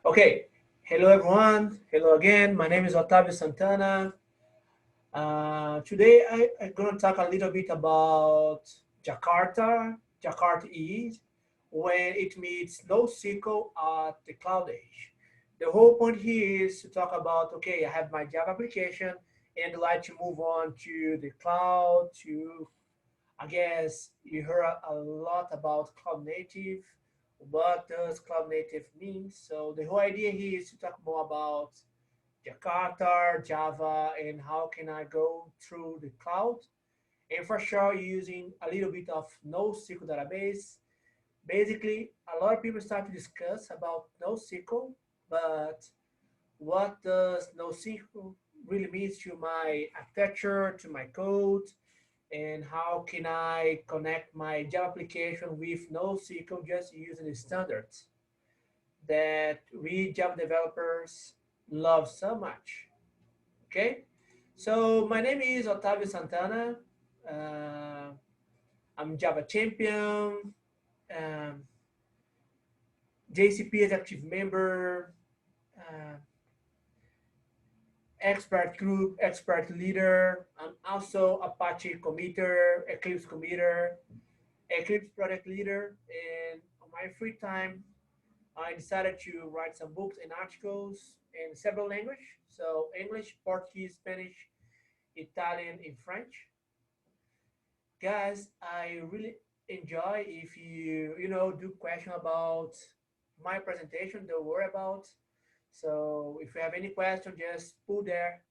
Okay, hello everyone. Hello again. My name is Otavio Santana. Today I'm going to talk a little bit about Jakarta EE, when it meets NoSQL at the cloud age. The whole point here is to talk about, okay, I have my Java application and I'd like to move on to the cloud to I guess you heard a lot about cloud native. What does cloud native mean? So the whole idea here is to talk more about Jakarta, Java, and how can I go through the cloud. And for sure, using a little bit of NoSQL database. Basically, a lot of people start to discuss about NoSQL, but what does NoSQL really means to my architecture, to my code, and how can I connect my Java application with NoSQL just using the standards that we Java developers love so much. Okay, so my name is Otavio Santana. Uh, I'm Java champion, um, JCP executive member, uh, expert group, expert leader. I'm also Apache committer, Eclipse committer, Eclipse product leader, and on my free time, I decided to write some books and articles in several languages. So English, Portuguese, Spanish, Italian, and French. Guys, I really enjoy if you do question about my presentation, don't worry about. So if you have any question, just put there.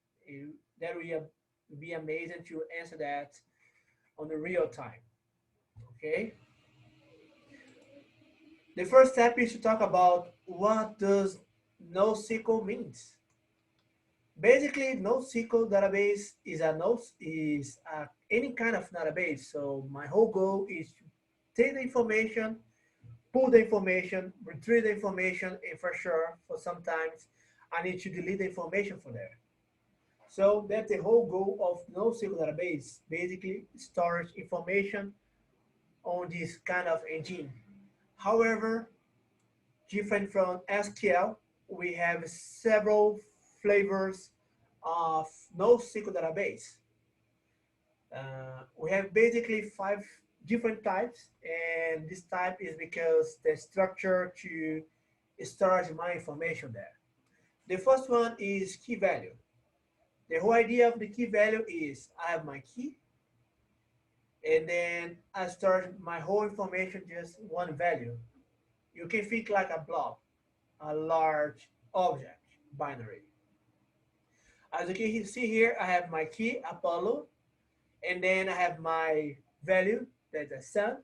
That will be amazing to answer that on the real time. Okay. The first step is to talk about what does NoSQL means. Basically, NoSQL database is any kind of database. So my whole goal is to take the information, pull the information, retrieve the information, and for sure, for sometimes I need to delete the information from there. So that's the whole goal of NoSQL database. Basically, storage information on this kind of engine. However, different from SQL, we have several flavors of NoSQL database. We have basically 5 different types, and this type is because the structure to store my information there. The first one is key value. The whole idea of the key value is I have my key, and then I store my whole information just one value. You can think like a blob, a large object, binary. As you can see here, I have my key, Apollo, and then I have my value, that's the sun,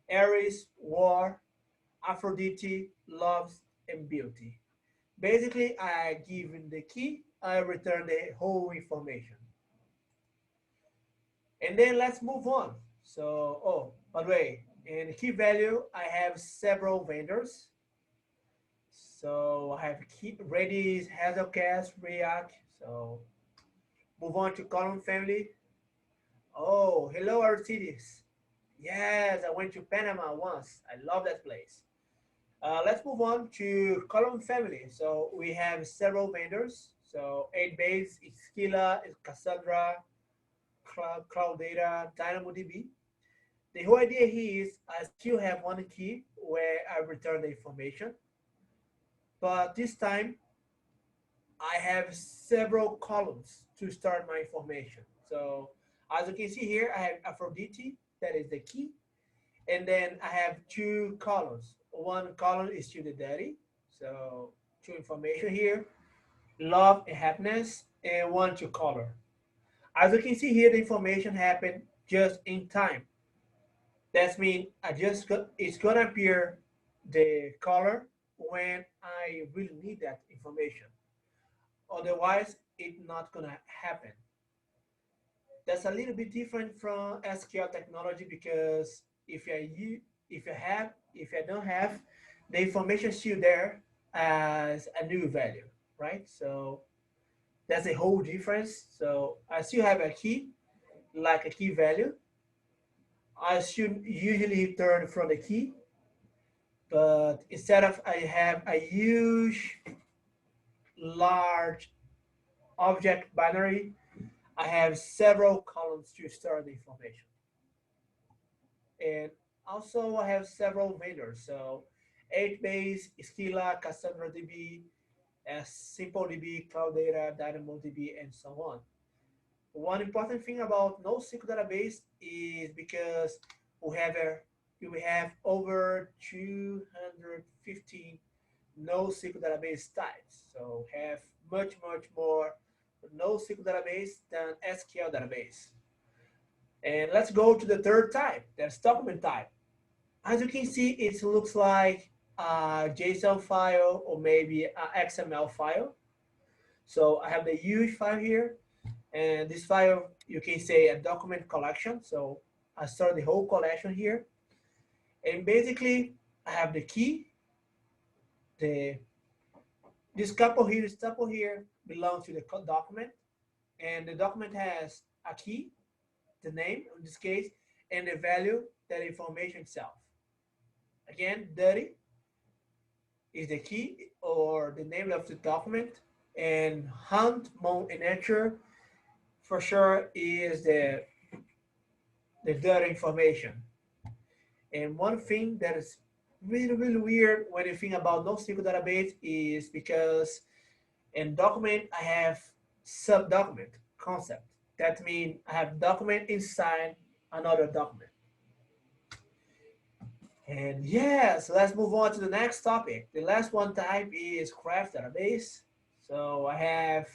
Aries, war, Aphrodite, loves, and beauty. Basically, I give in the key, I return the whole information. And then let's move on. So, by the way, in key value, I have several vendors. So I have Redis, Hazelcast, React. So move on to column family. Oh, hello Aristides. Yes, I went to Panama once. I love that place. Let's move on to column family. So we have several vendors. So 8base, Skilla, Cassandra, Cloud Data, DynamoDB. The whole idea here is I still have one key where I return the information, but this time I have several columns to start my information. So as you can see here, I have Aphrodite, that is the key. And then I have 2 columns. One column is to the daddy, so 2 information here, love and happiness, and one to color. As you can see here, the information happened just in time. That means it's gonna appear the color when I really need that information. Otherwise, it's not gonna happen. That's a little bit different from SQL technology because if you don't have, the information still there as a new value, right? So that's a whole difference. So I still have a key, like a key value. I should usually return from the key, But instead of I have a huge, large object binary, I have several columns to store the information. And also I have several vendors. So 8base, Stila, Cassandra DB, SimpleDB, Cloud Data, DynamoDB, and so on. One important thing about NoSQL database is because we have over 215 NoSQL database types. So have much more NoSQL database than SQL database. And let's go to the third type, that's document type. As you can see, it looks like a JSON file or maybe an XML file. So I have the huge file here, and this file, you can say a document collection. So I start the whole collection here. And basically, I have the key. The this tuple here belongs to the document. And the document has a key, the name in this case, and the value, that information itself. Again, dirty is the key or the name of the document, and hunt, mount, and enter for sure is the dirty information. And one thing that is really weird when you think about NoSQL database is because in document I have sub-document concept. That means I have document inside another document. And yeah, so let's move on to the next topic. The last one type is graph database. So I have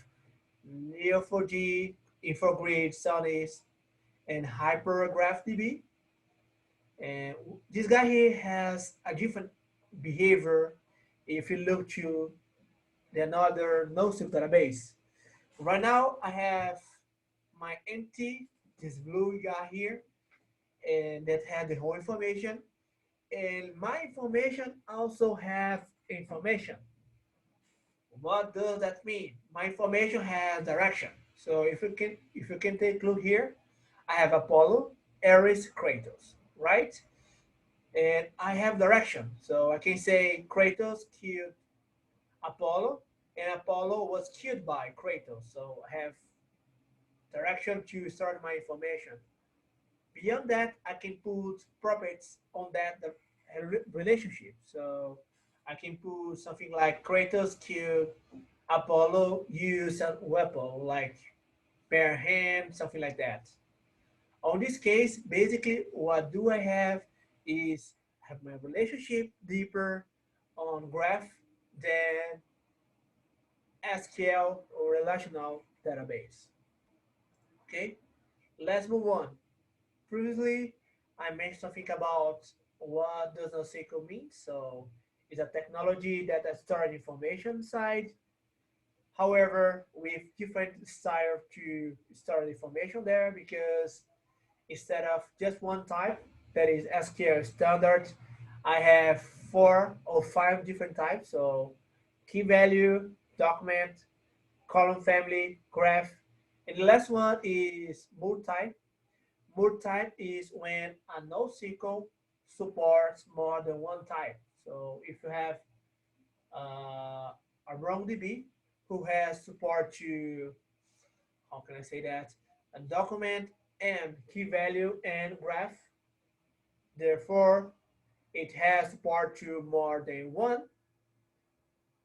Neo4j, InfoGrid, Sonys, and HyperGraphDB. And this guy here has a different behavior if you look to the another NoSQL database. Right now, I have my empty, this blue guy here, and that has the whole information. And my information also have information. What does that mean? My information has direction. So if you can take a look here, I have Apollo, Aries, Kratos, right? And I have direction. So I can say Kratos killed Apollo, and Apollo was killed by Kratos. So I have direction to start my information. Beyond that, I can put properties on that relationship. So I can put something like Kratos killed Apollo, use a weapon like bare hand, something like that. On this case, basically what do I have is have my relationship deeper on graph than SQL or relational database. Okay, let's move on. Previously, I mentioned something about what does NoSQL mean. So it's a technology that stores information side. However, with different style to store the information there, because instead of just one type, that is SQL standard, I have 4 or 5 different types. So key value, document, column family, graph, and the last one is multi-type. Multi-type is when a NoSQL supports more than one type. So if you have a MongoDB who has support to, how can I say that, a document and key value and graph, therefore it has support to more than one,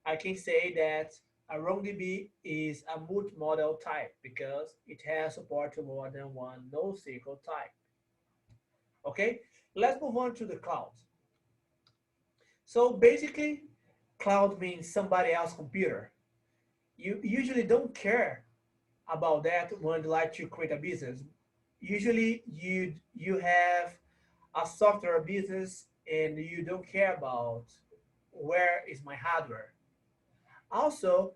I can say that a MongoDB is a multi-model type because it has support to more than one NoSQL type. Okay, let's move on to the cloud. So basically, cloud means somebody else's computer. You usually don't care about that when you like to create a business. Usually, you have a software business and you don't care about where is my hardware. Also,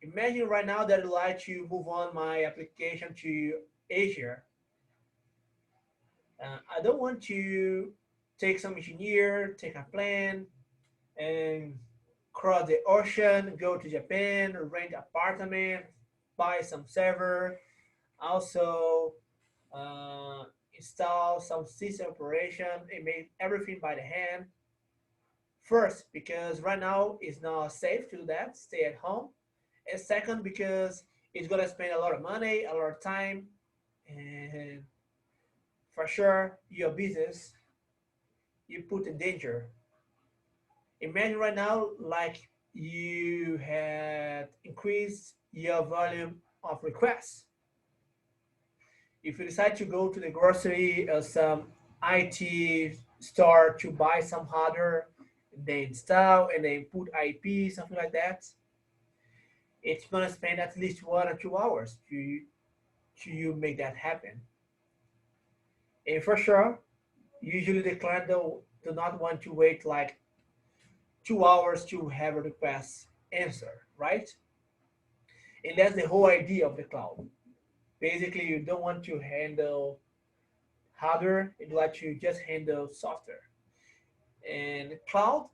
imagine right now that I'd like to move on my application to Asia. I don't want to take some engineer, take a plane, and cross the ocean, go to Japan, rent an apartment, buy some server, also install some system operation and make everything by the hand First, because right now it's not safe to do that, stay at home. And second, because it's gonna spend a lot of money, a lot of time, and for sure your business you put in danger. Imagine right now, like you had increased your volume of requests. If you decide to go to the grocery or some IT store to buy some hardware, they install and they put IP, something like that, it's gonna spend at least 1 or 2 hours to you make that happen. And for sure, usually the client do not want to wait like 2 hours to have a request answered, right? And that's the whole idea of the cloud. Basically, you don't want to handle hardware, you'd like to just handle software. And cloud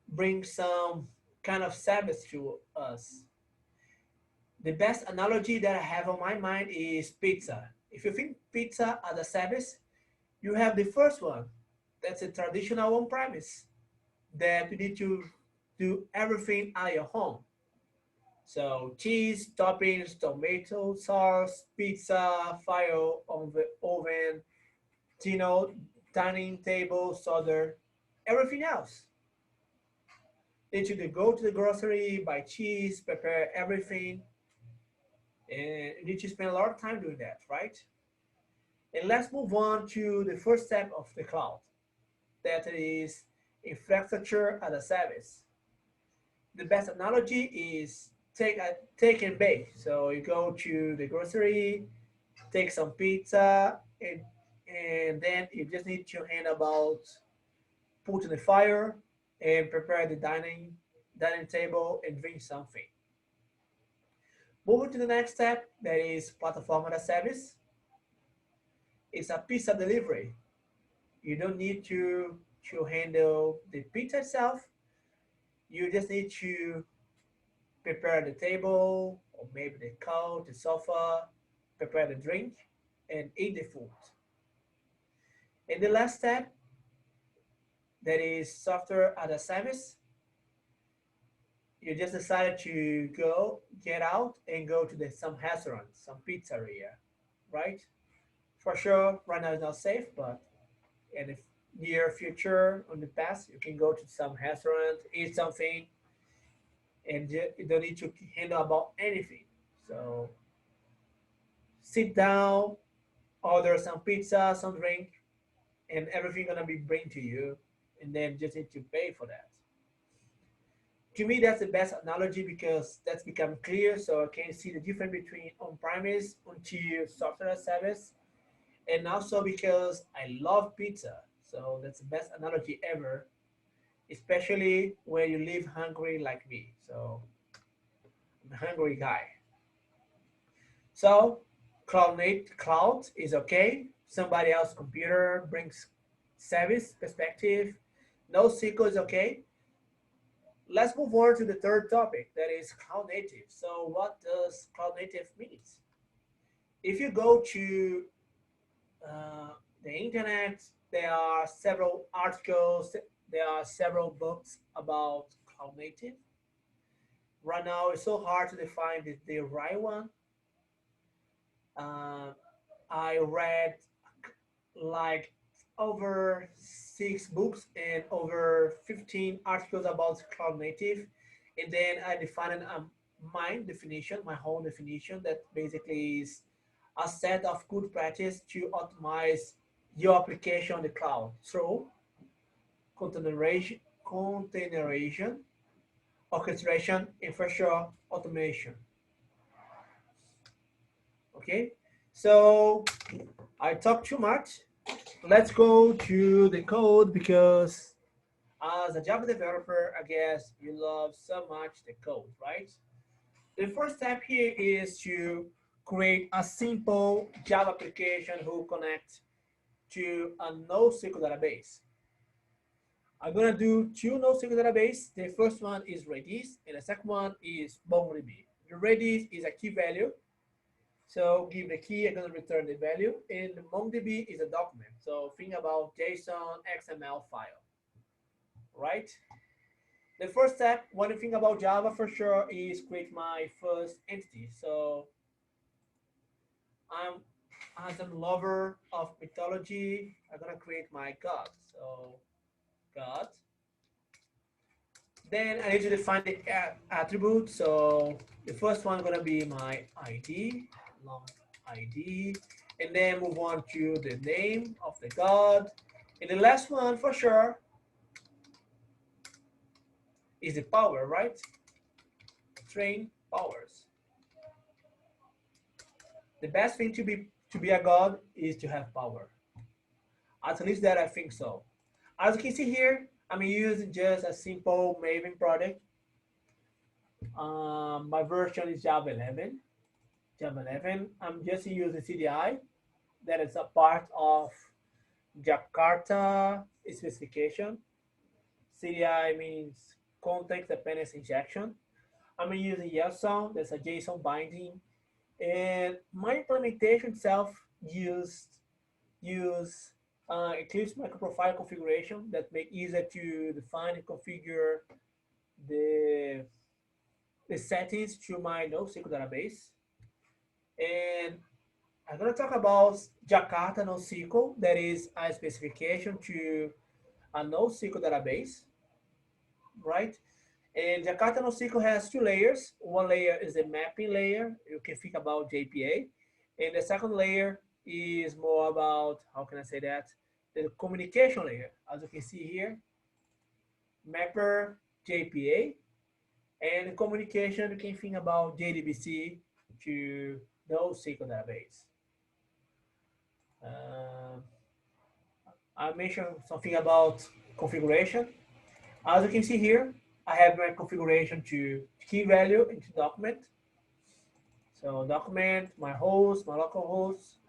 brings some kind of service to us. The best analogy that I have on my mind is pizza. If you think pizza as a service, you have the first one. That's a traditional on premise that you need to do everything at your home. So cheese, toppings, tomato sauce, pizza, fire on the oven, you know, dining table, solder, everything else. Need to go to the grocery, buy cheese, prepare everything, and you need to spend a lot of time doing that, right? And let's move on to the first step of the cloud, that is infrastructure as a service. The best analogy is take and bake. So you go to the grocery, take some pizza, and then you just need to hand about put in the fire and prepare the dining table and drink something. Moving to the next step, that is platform as a service. It's a pizza delivery. You don't need to handle the pizza itself. You just need to prepare the table or maybe the couch, the sofa, prepare the drink, and eat the food. And the last step, that is software as a service, you just decided to go get out and go to some restaurant, some pizzeria, right? For sure, right now it's not safe, but in the near future, on the past, you can go to some restaurant, eat something, and you don't need to handle about anything. So sit down, order some pizza, some drink, and everything gonna be bring to you, and then just need to pay for that. To me, that's the best analogy because that's become clear. So I can see the difference between on-premise, on-tier software as a service, and also because I love pizza. So that's the best analogy ever, especially when you live hungry like me. So I'm a hungry guy. So cloud is okay. Somebody else computer brings service perspective. NoSQL is okay. Let's move on to the third topic, that is cloud native. So what does cloud native mean? If you go to the internet, there are several articles, there are several books about cloud native. Right now, it's so hard to define the right one. Uh, I read like over 6 books and over 15 articles about cloud native, and then I defined my definition, my whole definition, that basically is a set of good practice to optimize your application on the cloud through containerization, orchestration, infrastructure, automation. Okay, so I talk too much. Let's go to the code because as a Java developer, I guess you love so much the code, right? The first step here is to create a simple Java application who connects to a NoSQL database. I'm gonna do 2 NoSQL database. The first one is Redis, and the second one is MongoDB. The Redis is a key value, so give the key, I'm gonna return the value, and MongoDB is a document. So think about JSON, XML file. right? The first step, one thing about Java for sure, is create my first entity. So I'm, as a lover of mythology, I'm gonna create my god. So god. Then I need to define the attribute. So the first one gonna be my ID, long ID, and then move on to the name of the god. And the last one for sure is the power, right? Train powers. The best thing to be a god is to have power. At least that I think so. As you can see here, I'm using just a simple Maven project. My version is Java 11. Java 11. I'm just using CDI. That is a part of Jakarta specification. CDI means context dependency injection. I'm using YASM. That's a JSON binding. And my implementation itself use Eclipse microprofile configuration that make easier to define and configure the, the settings to my NoSQL database. And I'm going to talk about Jakarta NoSQL, that is a specification to a NoSQL database, right? And Jakarta NoSQL has two layers. One layer is the mapping layer. You can think about JPA. And the second layer is more about, how can I say that? The communication layer. As you can see here, mapper, JPA, and communication, you can think about JDBC to NoSQL database. Uh, I mentioned something about configuration. As you can see here, I have my configuration to key value into document. So document, my host, my local host.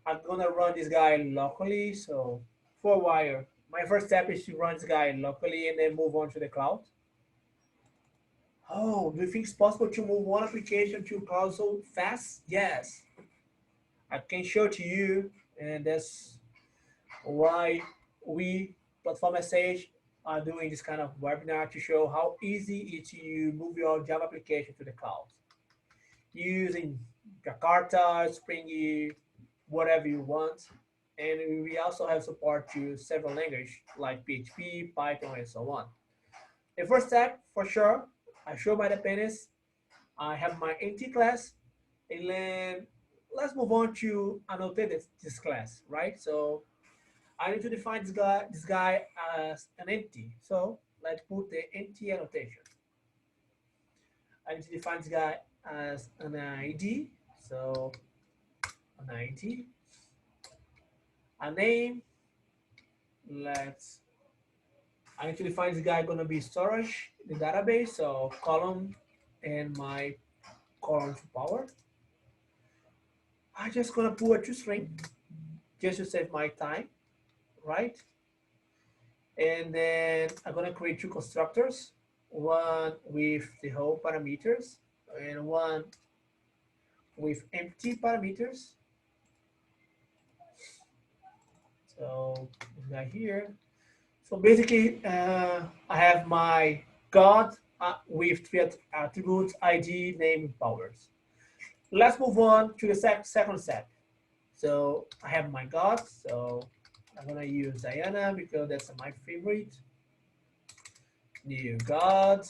I'm gonna run this guy locally. So for wire, my first step is to run this guy locally and then move on to the cloud. Oh, do you think it's possible to move one application to cloud so fast? Yes, I can show to you, and that's why we Platform.sh are doing this kind of webinar to show how easy it is to move your Java application to the cloud using Jakarta, Spring, whatever you want. And we also have support to several languages like PHP, Python, and so on. The first step, for sure, I show my dependencies. I have my empty class, and then let's move on to annotate this class, right? So I need to define this guy as an empty. So let's put the empty annotation. I need to define this guy as an ID. So an ID, a name. Let's. I need to define this guy gonna be storage, the database. So column and my column to power. I just gonna put a toString just to save my time, right? And then I'm gonna create two constructors, one with the whole parameters and one with empty parameters. So this guy here. So basically, I have my god with three attributes: ID, name, and powers. Let's move on to the second step. So I have my god. So I'm gonna use Diana because that's my favorite. New god,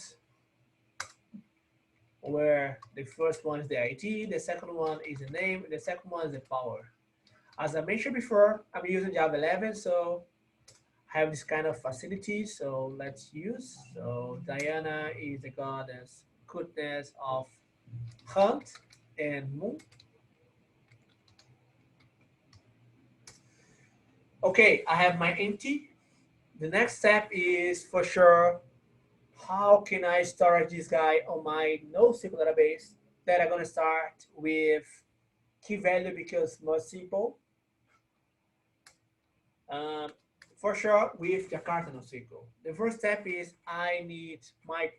where the first one is the ID, the second one is the name, and the second one is the power. As I mentioned before, I'm using Java 11, so I have this kind of facility. So let's use. So Diana is the goddess goodness of hunt and moon. Okay, I have my empty. The next step is for sure, how can I store this guy on my NoSQL database? That I'm gonna start with key value because more simple. Um, for sure, with Jakarta NoSQL. The first step is I need my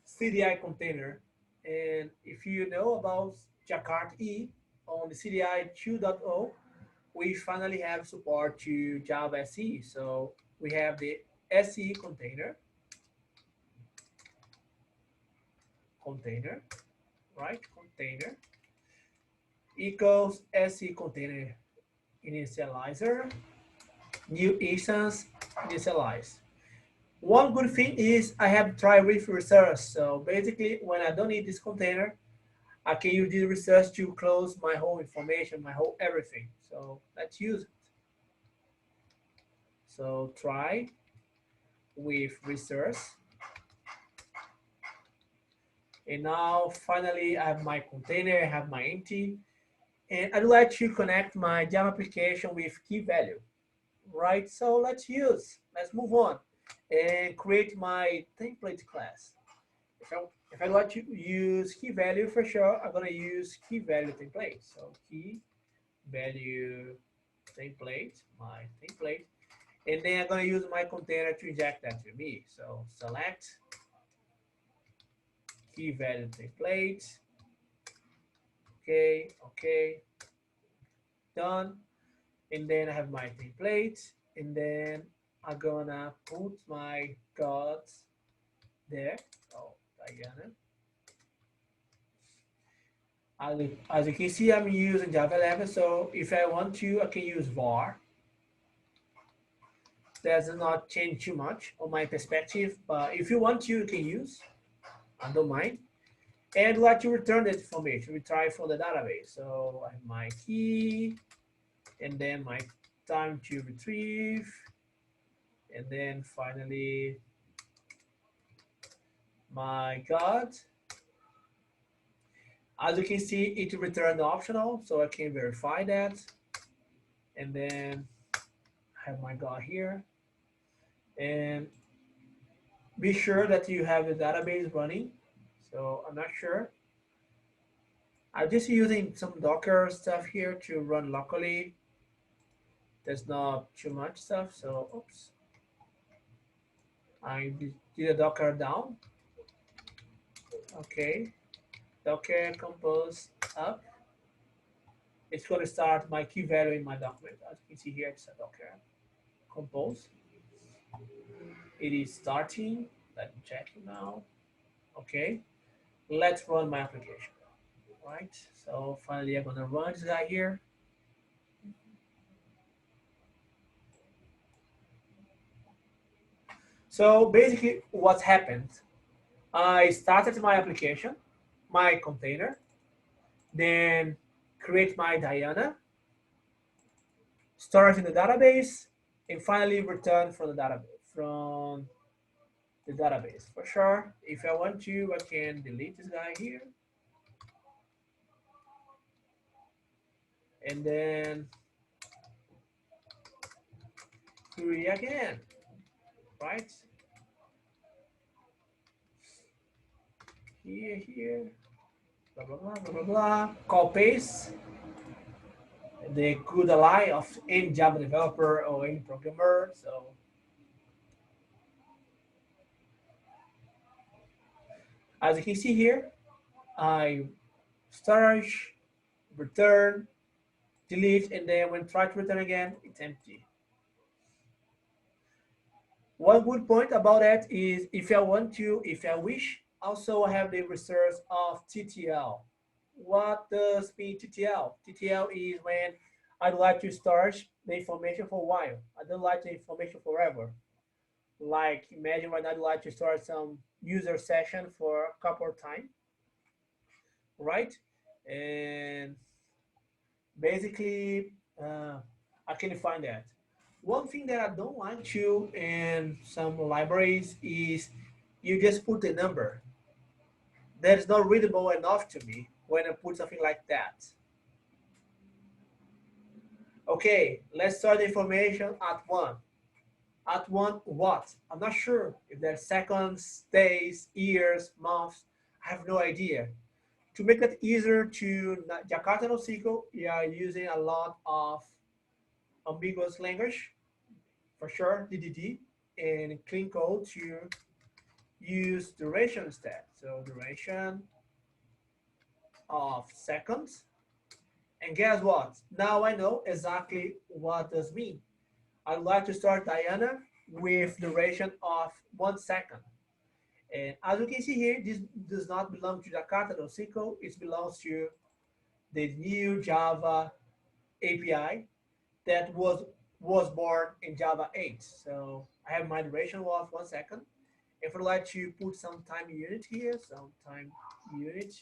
CDI container. And if you know about Jakarta EE on the CDI 2.0, we finally have support to Java SE. So we have the SE container, right? Container equals SE container initializer, new instance initialize. One good thing is I have tried with research. So basically, when I don't need this container, I can use this research to close my whole information, my whole everything. So let's use it. So try with research. And now finally I have my container, I have my empty. And I'd like to connect my Java application with key value, right? So let's move on and create my template class. If I like to use key value, for sure, I'm gonna use key value template. So key value template, my template, and then I'm gonna use my container to inject that to me. So select key value template. Okay, done. And then I have my template, and then I'm gonna put my gods there. Oh, Diana. As you can see, I'm using Java 11, so if I want to, I can use var. That does not change too much on my perspective, but if you want to, you can use. I don't mind. And I'd like to return that information, retrieve from the database. So I have my key, and then my time to retrieve, and then finally my god. As you can see, it returned optional, so I can verify that. And then I have my god here. And be sure that you have the database running. So I'm not sure. I'm just using some Docker stuff here to run locally. There's not too much stuff, so oops. I did a Docker down. Okay, Docker compose up. It's going to start my key value in my document. As you can see here, it's a Docker compose. It is starting. Let me check it now. Okay, let's run my application. Right. So finally, I'm going to run this guy here. So basically, what happened? I started my application, my container, then create my Diana, store it in the database, and finally return from the database. For sure, if I want to, I can delete this guy here, and then query again, right? Here, blah blah blah blah blah blah. Call paste. The good ally of any Java developer or any programmer. So as you can see here, I storage, return, delete, and then when try to return again, it's empty. One good point about that is if I want to, if I wish, also I have the resource of TTL. What does mean TTL? TTL is when I'd like to store the information for a while. I don't like the information forever. Like imagine when I'd like to store some user session for a couple of time, right? And basically, I can find that. One thing that I don't like to in some libraries is you just put a number. That is not readable enough to me when I put something like that. Okay, let's start the information at 1. At 1 what? I'm not sure if there's seconds, days, years, months. I have no idea. To make it easier to Jakarta NoSQL, we are using a lot of ambiguous language, for sure, DDD, and clean code to use duration instead. So duration of seconds. And guess what? Now I know exactly what does mean. I'd like to start Diana with duration of 1 second. And as you can see here, this does not belong to Jakarta NoSQL. It belongs to the new Java API that was born in Java 8. So I have my duration of 1 second. If I'd like to put some time unit here, some time unit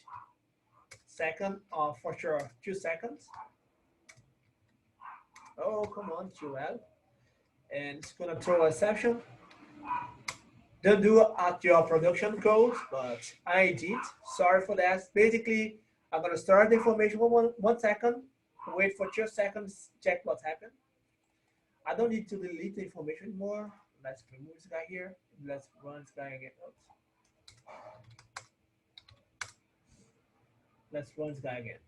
second, for sure 2 seconds. Oh, come on, too well. And it's gonna throw an exception. Don't do it at your production code, but I did. Sorry for that. Basically, I'm gonna start the information for 1 second, wait for 2 seconds, check what happened. I don't need to delete the information anymore. Let's remove this guy here. Let's run this guy again. Oops. Let's run this guy again.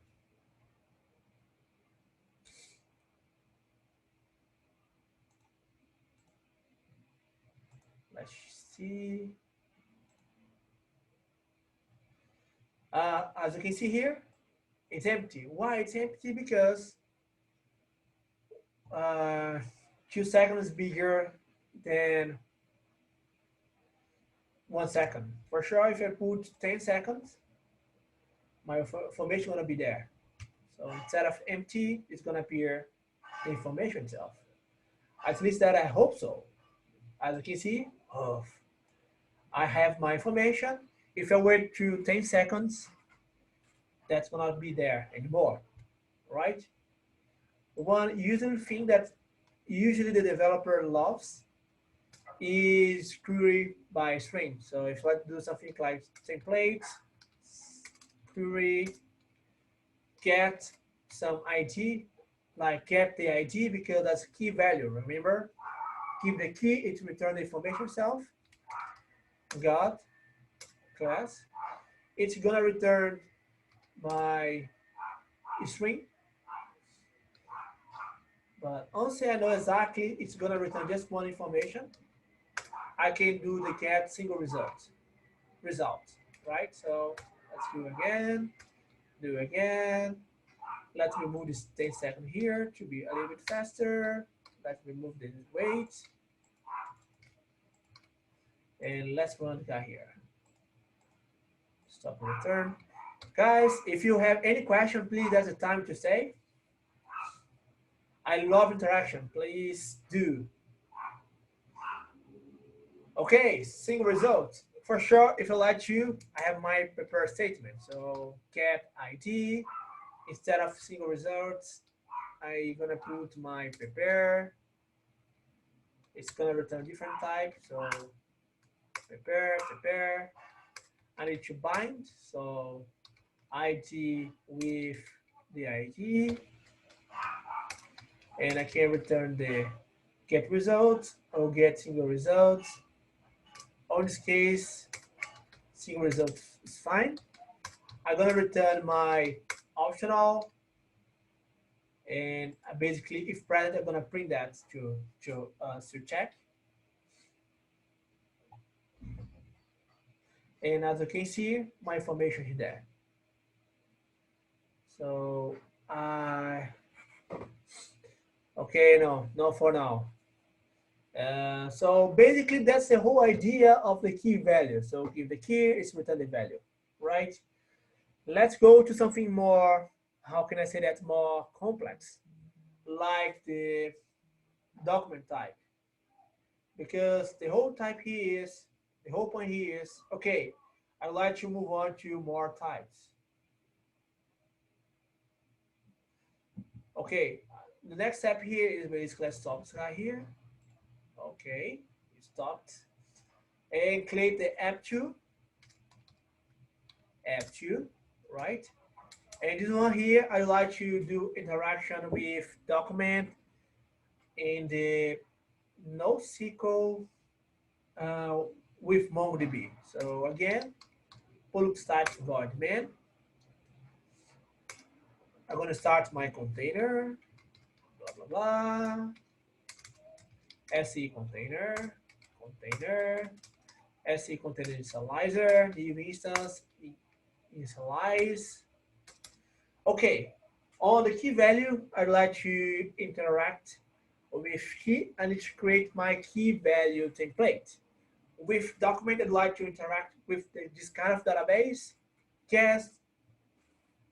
Let's see. As you can see here, it's empty. Why it's empty? Because 2 seconds bigger than 1 second. For sure, if I put 10 seconds, my information gonna be there. So instead of empty, it's gonna appear the information itself. At least that I hope so. As you can see, I have my information. If I wait to 10 seconds, that's gonna be there anymore, right? One useful thing that usually the developer loves is query by string. So if I do something like templates, query, get some ID, like get the ID because that's key value, remember? Give the key, it return the information itself. Got class. It's gonna return my string. But once I know exactly it's gonna return just one information, I can do the get single result, right? So let's do again. Let's remove this 10 second here to be a little bit faster. Let's remove the wait. And let's run the guy here. Stop and return. Guys, if you have any question, please, that's the time to say. I love interaction, please do. Okay, single result. For sure, if I like to, I have my prepare statement. So get ID, instead of single results, I'm gonna put my prepare. It's gonna return different type. So prepare. I need to bind. So ID with the ID. And I can return the get results or get single results. In this case, single result is fine. I'm gonna return my optional, and basically, if present, I'm gonna print that to check. And as you can see, my information is there. So okay, no for now. So basically, that's the whole idea of the key value. So give the key, it's return the value, right? Let's go to something more, how can I say that, more complex, like the document type. Because the whole point here is, okay, I'd like to move on to more types. Okay, the next step here is basically let's stop this guy here. Okay, you stopped. And click the F2, right? And this one here, I like to do interaction with document in the NoSQL with MongoDB. So again, pull static void main. I'm going to start my container, blah, blah, blah. SE container, SE container initializer, new instance, initialize. Okay, on the key value, I'd like to interact With key, I need to create my key value template. With document, I'd like to interact with this kind of database. Guess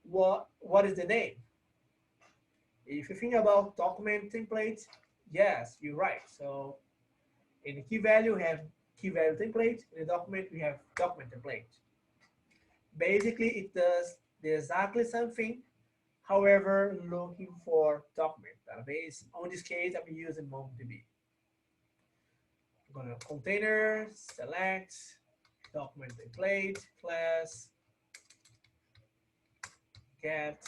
what is the name? If you think about document templates, yes, you're right. So in the key value, we have key value template. In the document, we have document template. Basically, it does exactly something. However, looking for document database. On this case, I'm using MongoDB. I'm gonna container, select, document template, class, get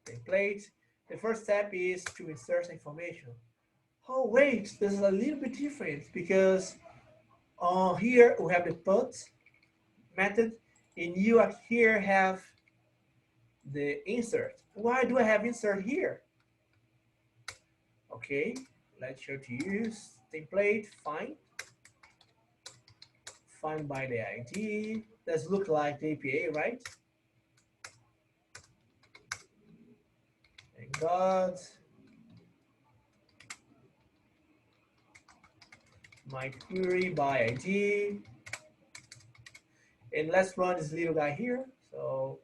template. The first step is to insert information. Oh wait, this is a little bit different because here we have the put method, and you here have the insert. Why do I have insert here? Okay, let's show to use template find by the ID. Does look like the APA, right? Thank God. My query by ID. And let's run this little guy here. So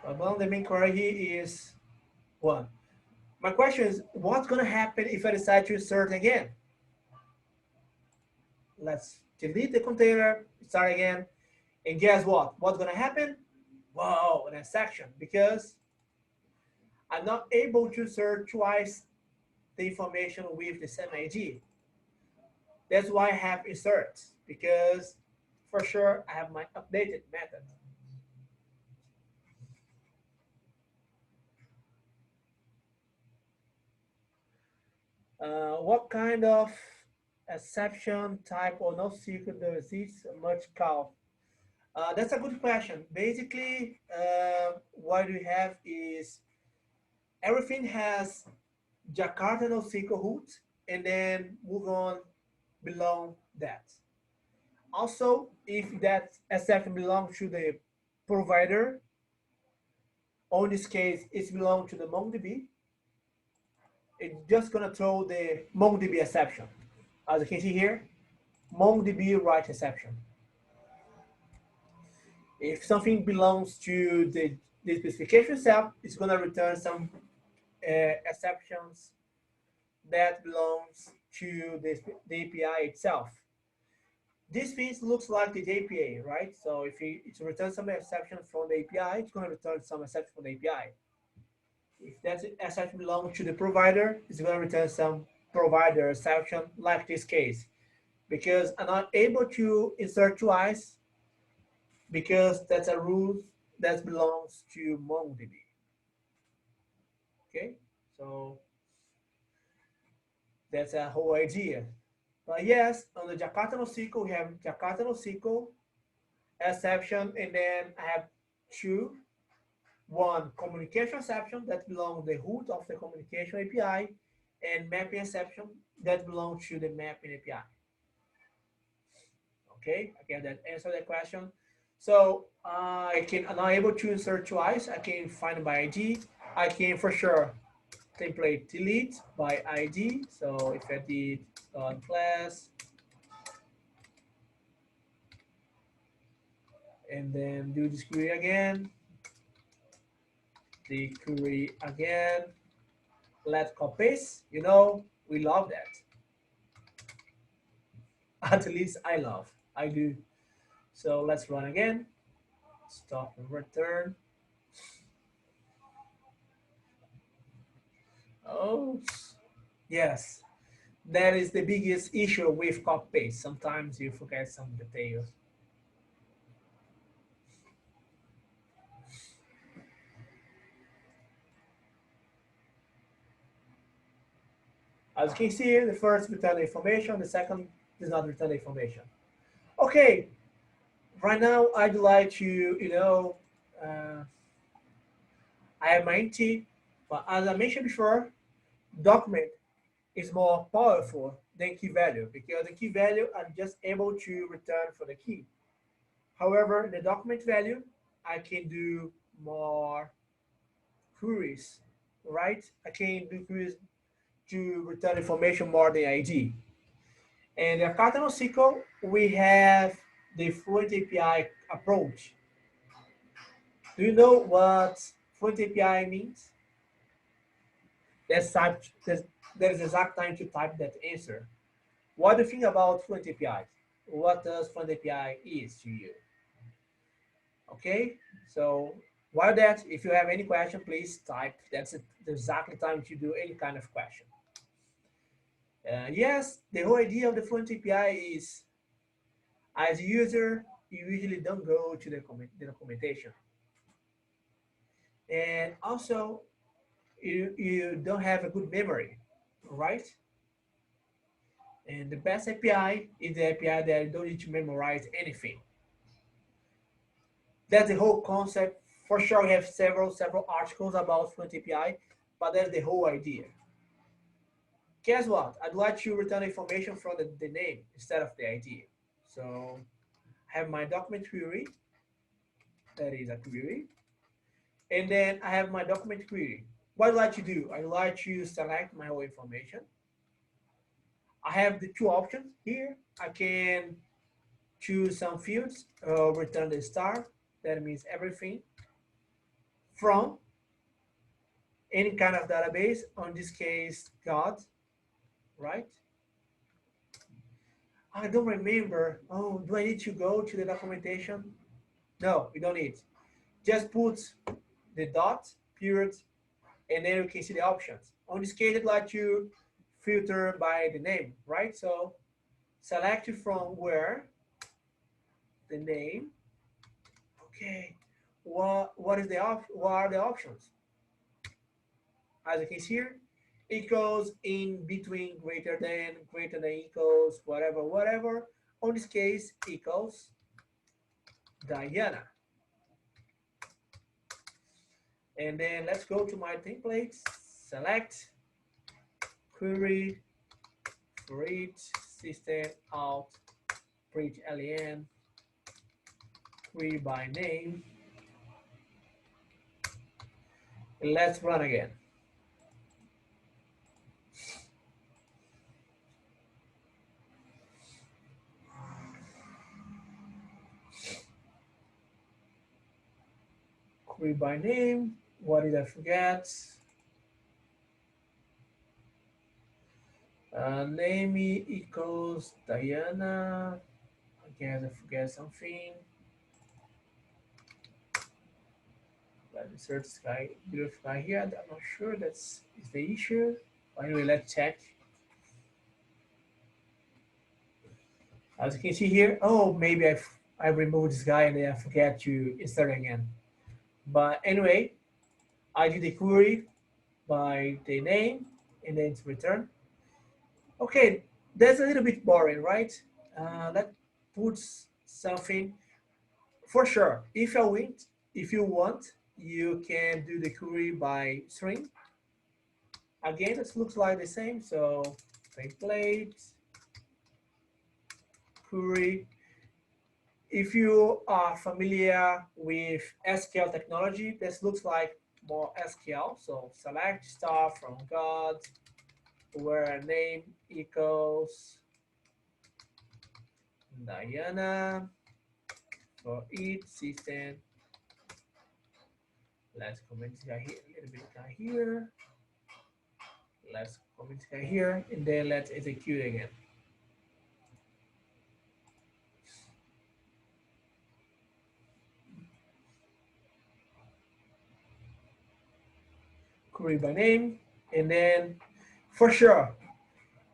among the main query here is 1. My question is, what's going to happen if I decide to insert again? Let's delete the container, start again, and guess what? What's going to happen? Wow, an exception, because I'm not able to insert twice the information with the same ID. That's why I have insert, because for sure I have my updated method. What kind of exception type or NoSQL does this much call? That's a good question. Basically, what we have is everything has Jakarta NoSQL root, and then move on below that. Also, if that exception belongs to the provider, or in this case, it belongs to the MongoDB, it's just gonna throw the MongoDB exception. As you can see here, MongoDB write exception. If something belongs to the specification itself, it's gonna return some exceptions that belongs to the API itself. This piece looks like the API, right? So if it returns some exception from the API, it's going to return some exception from the API. If that exception belongs to the provider, it's going to return some provider exception, like this case. Because I'm not able to insert twice, because that's a rule that belongs to MongoDB. Okay, so that's a whole idea. But yes, on the Jakarta NoSQL, we have Jakarta NoSQL exception, and then I have 2. 1, communication exception that belongs to the root of the communication API, and mapping exception that belongs to the mapping API. Okay, again, that answer that question. So I'm not able to insert twice. I can find by ID. I can for sure template delete by ID. So if I did class, and then do this query again, the query again, let's copy paste. You know, we love that. At least I do. So let's run again. Stop and return. Oh, yes. That is the biggest issue with copy paste. Sometimes you forget some details. As you can see, the first return the information, the second does not return the information. Okay, right now I'd like to, I have my empty, but as I mentioned before, document is more powerful than key value, because the key value I'm just able to return for the key. However, in the document value, I can do more queries, right? I can do queries to return information more than ID. And in Jakarta NoSQL, we have the Fluent API approach. Do you know what Fluent API means? That's type, there is exact time to type that answer. What do you think about Fluent API? What does Fluent API is to you? Okay, so while that, if you have any question, please type. That's the exactly time to do any kind of question. Yes, the whole idea of the Fluent API is, as a user, you usually don't go to the documentation. And also, you don't have a good memory, right? And the best API is the API that you don't need to memorize anything. That's the whole concept. For sure, we have several articles about Fluent API, but that's the whole idea. Guess what? I'd like to return information from the name instead of the ID. So I have my document query. That is a query. And then I have my document query. What I'd like to do? I'd like to select my whole information. I have the two options here. I can choose some fields, return the star. That means everything from any kind of database. On this case, God, right? I don't remember. Oh, do I need to go to the documentation? No, we don't need. Just put the dot, period, and then you can see the options. On this case, I'd like to filter by the name, right? So select from where the name. Okay, what is the what are the options? As you can see here, equals, in, between, greater than, equals, whatever, whatever. On this case, equals Diana. And then let's go to my templates, select, query, for each, system out, print len, query by name. And let's run again. Query by name. What did I forget? Name equals Diana. I guess I forget something. Let me search this guy, beautiful guy here. I'm not sure that's is the issue. Anyway, let's check. As you can see here, oh, maybe I removed this guy and then I forget to insert again. But anyway, I did the query by the name and then it's return. Okay, that's a little bit boring, right? Let's put something for sure. If you want, you can do the query by string. Again, it looks like the same. So template, query. If you are familiar with SQL technology, this looks like more SQL. So select star from God, where name equals Diana for each system. Let's comment this guy here, a little bit guy here. Let's comment this guy here, and then let's execute again. Query by name, and then for sure,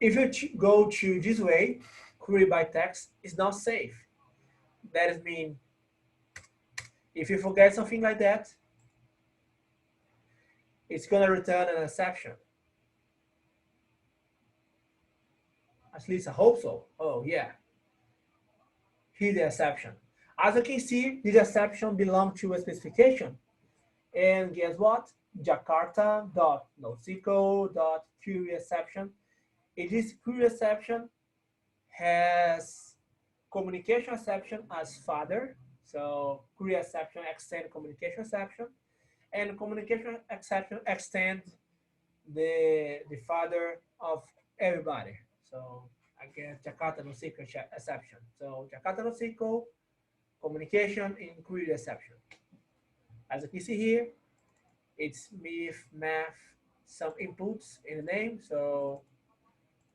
if you go to this way, query by text is not safe. That is mean, if you forget something like that, it's gonna return an exception. At least I hope so. Oh yeah, here's the exception. As you can see, this exception belongs to a specification. And guess what? Jakarta.NoSQL.query exception. This query exception has communication exception as father So query exception extend communication exception, and communication exception extend the father of everybody. So I guess Jakarta NoSQL exception. So Jakarta NoSQL communication in query exception. As you can see here, it's myth, math, some inputs in the name. So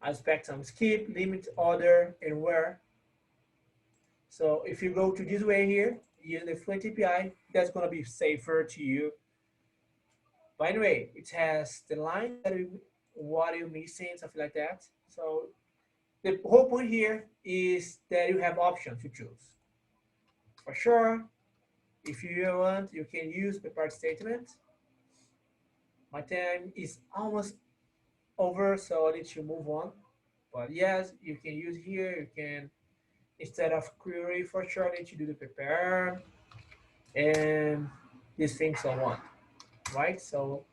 I expect some skip, limit, order, and where. So if you go to this way here, using the Fluent API, that's going to be safer to you. By the way, it has the line that what you're missing, something like that. So the whole point here is that you have options to choose. For sure, if you want, you can use the part statement. My time is almost over, so I need to move on. But yes, you can use here. You can, instead of query, for sure, need to do the prepare and these things so on, right? So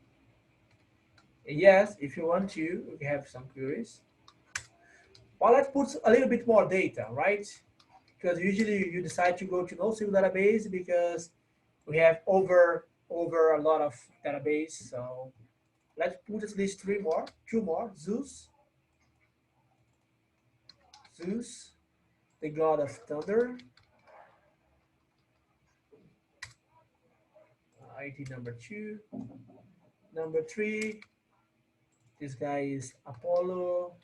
yes, if you want to, you can have some queries. But let's put a little bit more data, right? Because usually you decide to go to NoSQL database because we have over a lot of database. So let's put at least two more. Zeus, the god of thunder. ID number 2. Number 3, this guy is Apollo,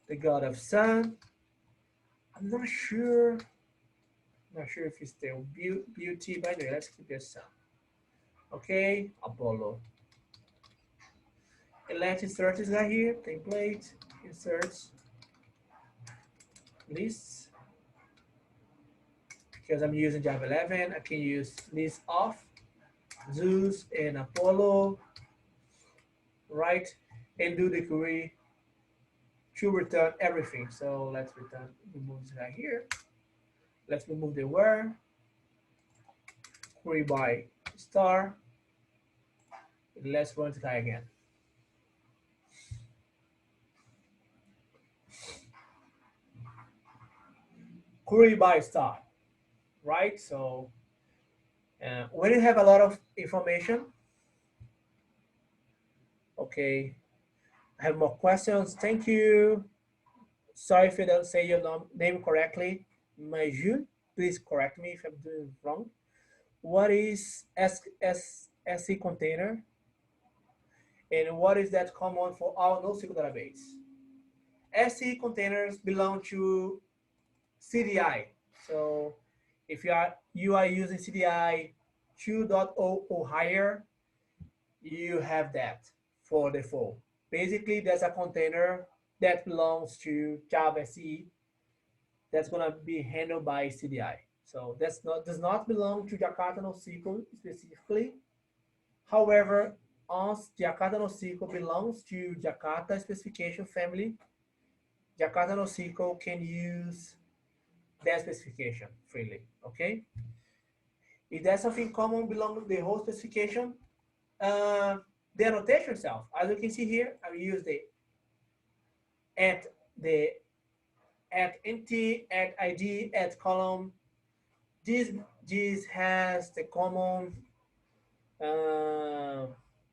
the god of sun. I'm not sure if it's still beauty, but anyway, let's keep this sun. Okay, Apollo. And let's insert this guy here, template, insert lists. Because I'm using Java 11, I can use list of Zeus and Apollo, right? And do the query to return everything. So let's remove this guy here. Let's remove the where, query by star. Let's run this guy again. Query by star, right? So when you have a lot of information, okay, I have more questions. Thank you. Sorry if I don't say your name correctly. Majul, please correct me if I'm doing wrong. What is SC container? And what is that common for all NoSQL database? SC containers belong to CDI. So if you are using CDI 2.0 or higher, you have that for default. Basically, there's a container that belongs to Java SE that's gonna be handled by CDI. So does not belong to Jakarta NoSQL specifically. However, once Jakarta NoSQL belongs to Jakarta specification family, Jakarta NoSQL can use that specification freely. Okay. If there's something common belonging to the whole specification, the annotation itself, as you can see here, I will use the at nt at id at column. This has the common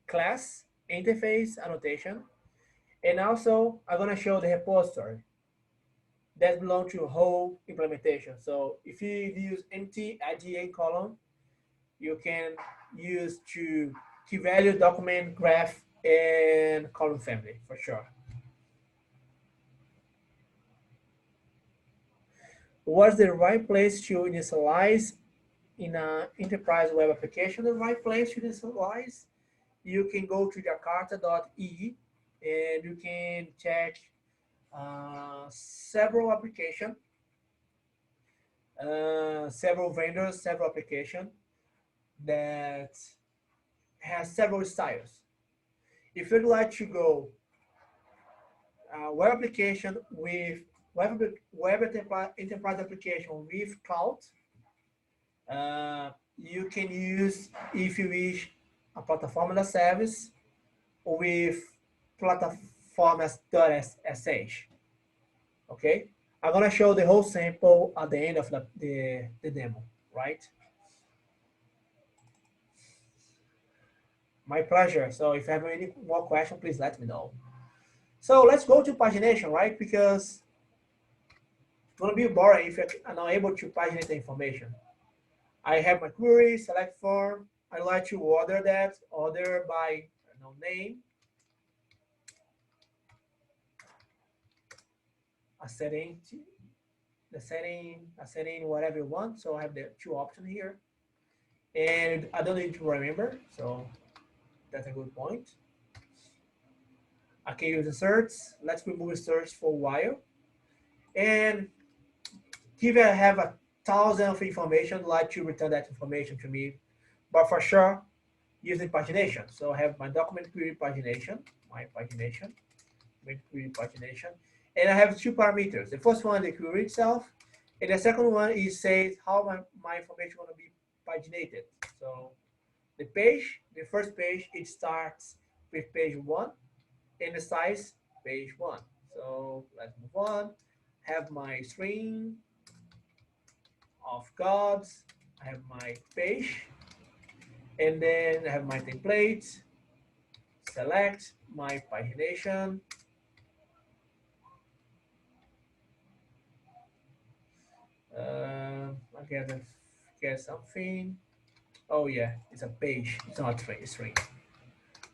class interface annotation, and also I'm gonna show the repository that belongs to a whole implementation. So if you use nt id column, you can use to key value, document, graph, and column family for sure. What's the right place to initialize in an enterprise web application? The right place to initialize, you can go to Jakarta.ee and you can check several applications, several vendors, several applications that has several styles. If you'd like to go web application with web enterprise application with cloud, you can use, if you wish, a platform as a service with platform.sh. Okay, I'm gonna show the whole sample at the end of the demo, right? My pleasure. So if you have any more questions, please let me know. So let's go to pagination, right? Because it's gonna be boring if you're not able to paginate the information. I have my query, select form. I like to order that, order by name, a setting, a setting, whatever you want. So I have the two options here. And I don't need to remember, so that's a good point. I can use a search. Let's remove a search for a while. And if I have 1,000 of information, like to return that information to me, but for sure, using pagination. So I have my document query pagination, my pagination, query pagination, and I have two parameters. The first one, the query itself, and the second one is says how my information going to be paginated. So the page, the first page, it starts with page 1, and the size page 1. So let's move on. Have my string of gods. I have my page, and then I have my template. Select my pagination. I get something. Oh yeah, it's a page. It's not a string.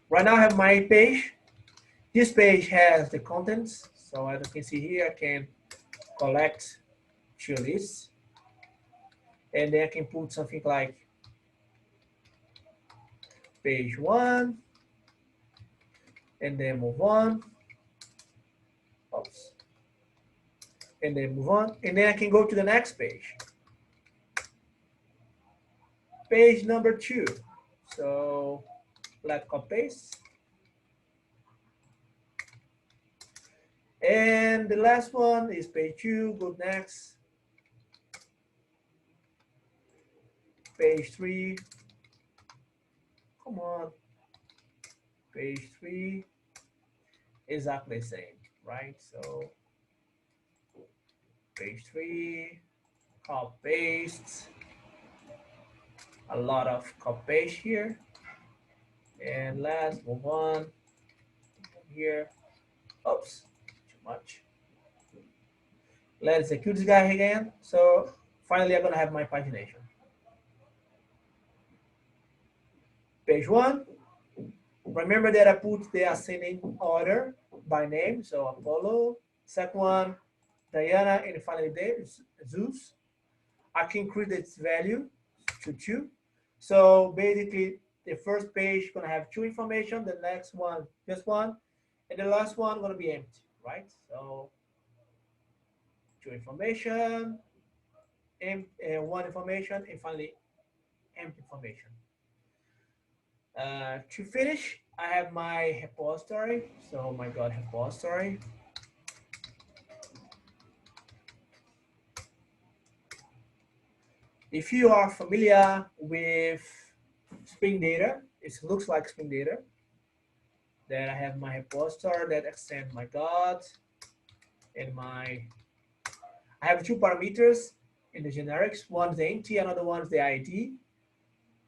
Right now I have my page. This page has the contents. So as you can see here, I can collect two lists, and then I can put something like page 1, and then move on. Oops. And then move on, and then I can go to the next page. Page number 2. So let's copy paste. And the last one is page 2, go next. Page 3, come on. Page 3, exactly the same, right? So page 3, copy paste, a lot of copy paste here. And let's move on here. Oops, too much. Let's execute this guy again. So finally, I'm gonna have my pagination. Page 1. Remember that I put the ascending order by name. So Apollo. Second one, Diana, and finally Zeus. I can increase its value to 2. So basically, the first page is gonna have 2 information. The next one just 1, and the last one gonna be empty, right? So 2 information, 1 information, and finally empty information. To finish, I have my repository. So my God repository. If you are familiar with Spring Data, it looks like Spring Data. Then I have my repository that extends my God and I have 2 parameters in the generics. One's the empty, another one's the ID.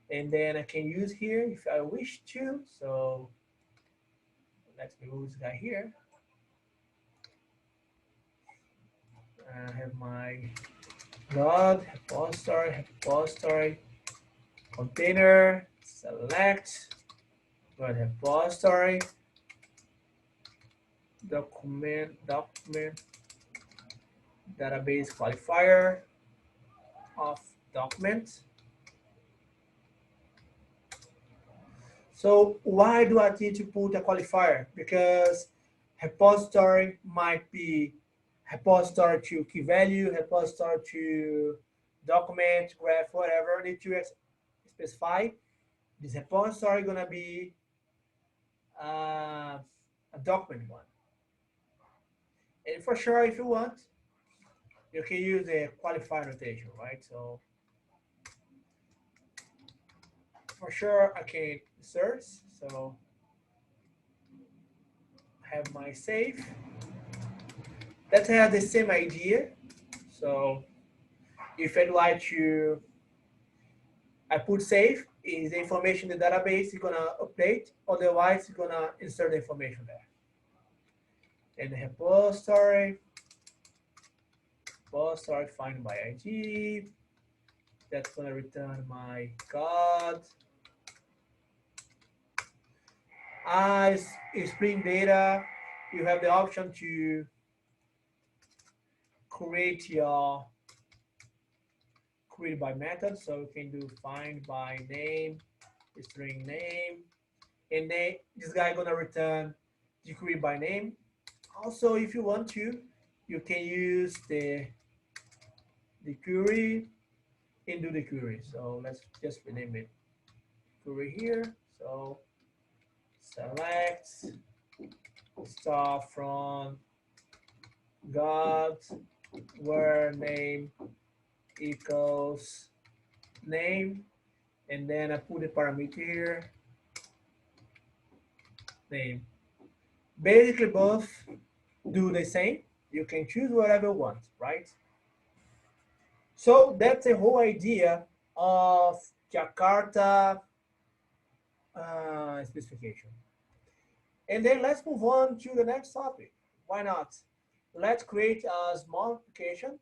And then I can use here if I wish to. So let's remove this guy here. I have my God, repository, container, select, God repository, document, database qualifier of document. So why do I need to put a qualifier? Because repository might be repository to key value, repository to document, graph, whatever. I need to specify this repository gonna be a document one. And for sure, if you want, you can use the qualifier notation, right? So for sure, I can search. So I have my save. That has the same idea. So if I'd like to, I put save, is the information in the database is gonna update, otherwise it's gonna insert the information there. And the repository find by ID, that's gonna return my code. As Spring Data, you have the option to create your query by method. So you can do find by name, string name, and then this guy gonna return the query by name. Also, if you want to, you can use the query and do the query. So let's just rename it query here. So select start from God where name equals name, and then I put the parameter here, name. Basically both do the same. You can choose whatever you want, right? So that's the whole idea of Jakarta specification. And then let's move on to the next topic. Why not? Let's create a small application.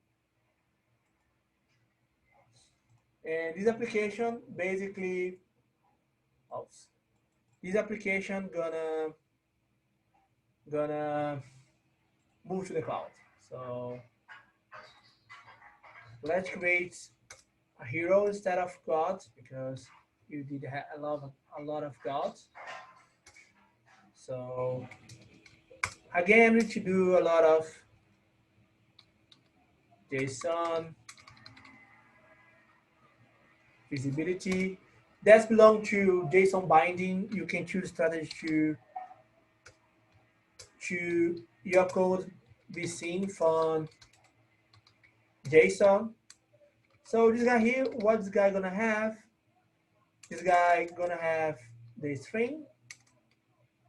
And this application basically, oops, this application gonna move to the cloud. So let's create a hero instead of God, because you did have a lot of gods. So again, we need to do a lot of JSON visibility. That's belong to JSON binding. You can choose strategy to your code be seen from JSON. So this guy here, what this guy gonna have? This guy gonna have the string,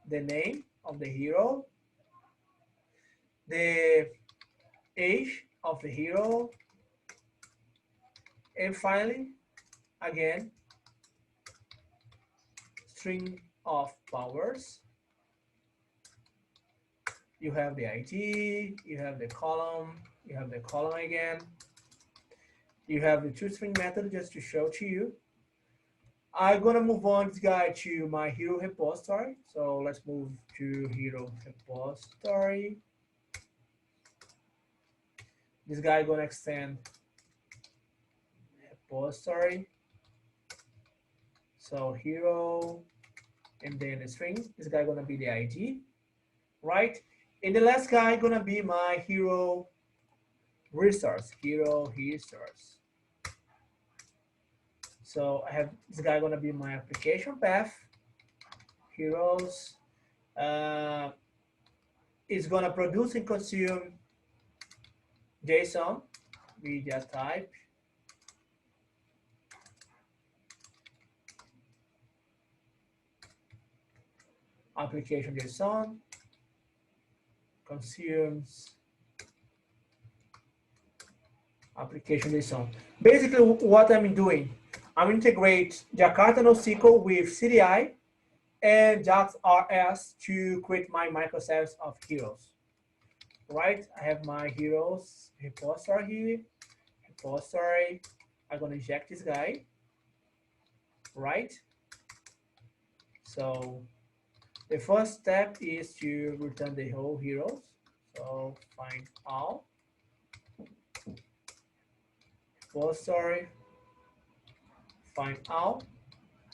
the name of the hero, the age of the hero, and finally, again, string of powers. You have the ID, you have the column, you have the column again. You have the toString method just to show to you. I'm gonna move on this guy to my hero repository. So let's move to hero repository. This guy gonna extend repository. So hero and then the string. This guy gonna be the ID, right? And the last guy gonna be my hero resource, hero resource. So I have this guy gonna be my application path, heroes. Is gonna produce and consume JSON media type. Application JSON consumes application JSON. Basically, what I'm doing, I'm integrate Jakarta NoSQL with CDI and JAX-RS to create my microservice of heroes. Right? I have my heroes repository here. Repository. I'm gonna inject this guy. Right? So the first step is to return the whole heroes. So find all. Repository. Find all.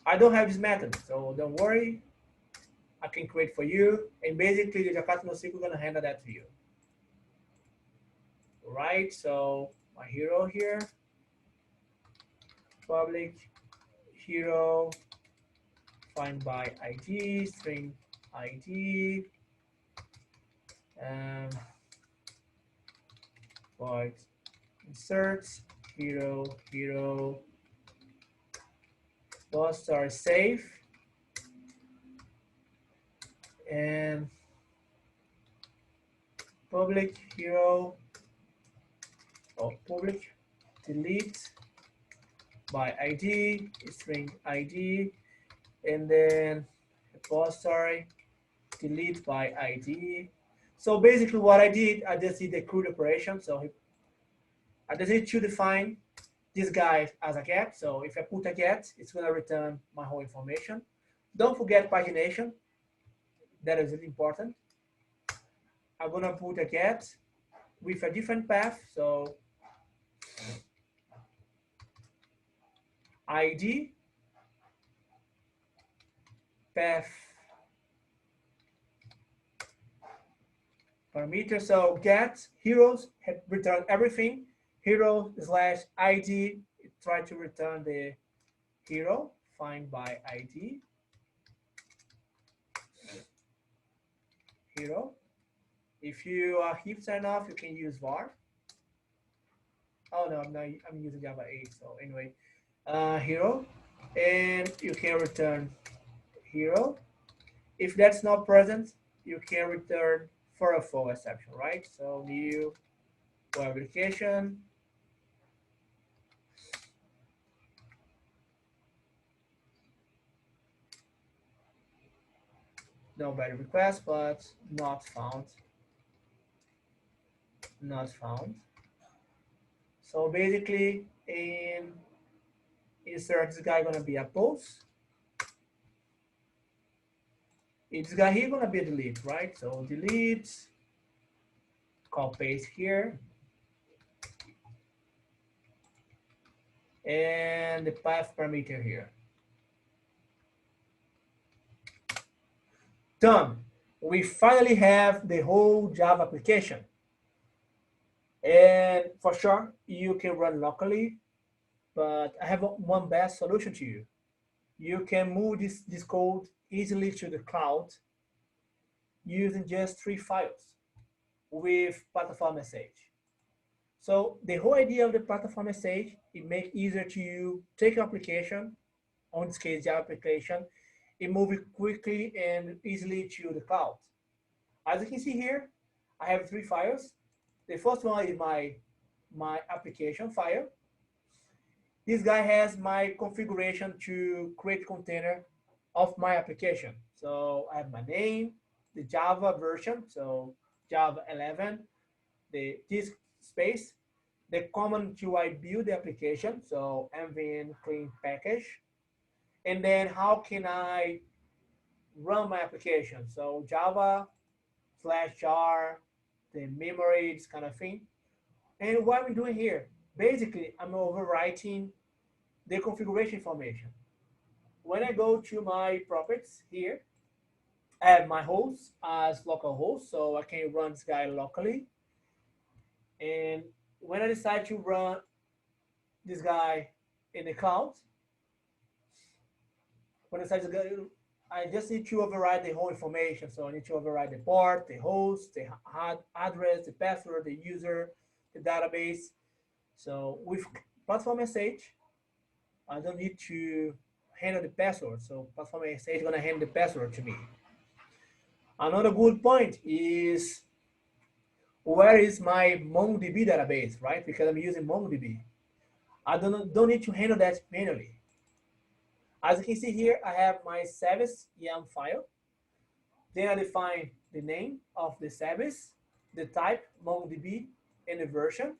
I don't have this method, so don't worry. I can create for you, and basically the Jakarta NoSQL is gonna handle that for you. Right, so my hero here, public hero, find by ID, string ID, void inserts, hero, both are safe, and public hero or public delete by ID, string ID, and then repository delete by ID. So basically what I did, I just did the CRUD operation. So I just need to define this guy as a get. So if I put a get, it's going to return my whole information. Don't forget pagination. That is really important. I'm going to put a get with a different path. So ID path parameter. So get heroes return everything. Hero slash ID try to return the hero. Find by ID. Hero. If you are hipster enough, you can use var. Oh no, I'm using Java 8. So anyway, hero, and you can return hero. If that's not present, you can return for a full exception, right? So new web application. No bad request, but not found. Not found. So basically, in insert this guy gonna be a post. This guy here gonna be a delete, right? So delete, copy paste here, and the path parameter here. Done. We finally have the whole Java application. And for sure, you can run locally, but I have one best solution to you. You can move this code easily to the cloud using just 3 files with Platform.sh. So the whole idea of the Platform.sh, it makes it easier to take your application, on this case Java application, and move it quickly and easily to the cloud. As you can see here, I have 3 files. The first one is my application file. This guy has my configuration to create container of my application. So I have my name, the Java version, so Java 11, the disk space, the command to I build the application, so mvn clean package, and then how can I run my application? So Java /jar, the memory, this kind of thing. And what we're doing here, basically, I'm overwriting the configuration information. When I go to my properties here, I have my host as local host, so I can run this guy locally. And when I decide to run this guy in the cloud, when I decide to go, I just need to override the whole information. So I need to override the port, the host, the address, the password, the user, the database. So with Platform.sh, I don't need to handle the password. So Platform.sh is going to handle the password to me. Another good point is where is my MongoDB database, right? Because I'm using MongoDB. I don't need to handle that manually. As you can see here, I have my service yam file. Then I define the name of the service, the type, MongoDB, and the version,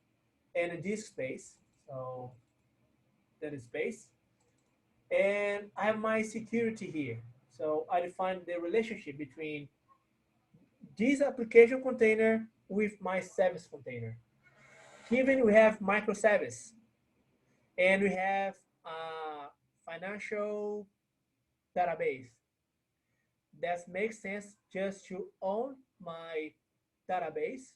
and the disk space. So that is space. And I have my security here. So I define the relationship between this application container with my service container. Given we have microservice and we have a financial database, that makes sense just to own my database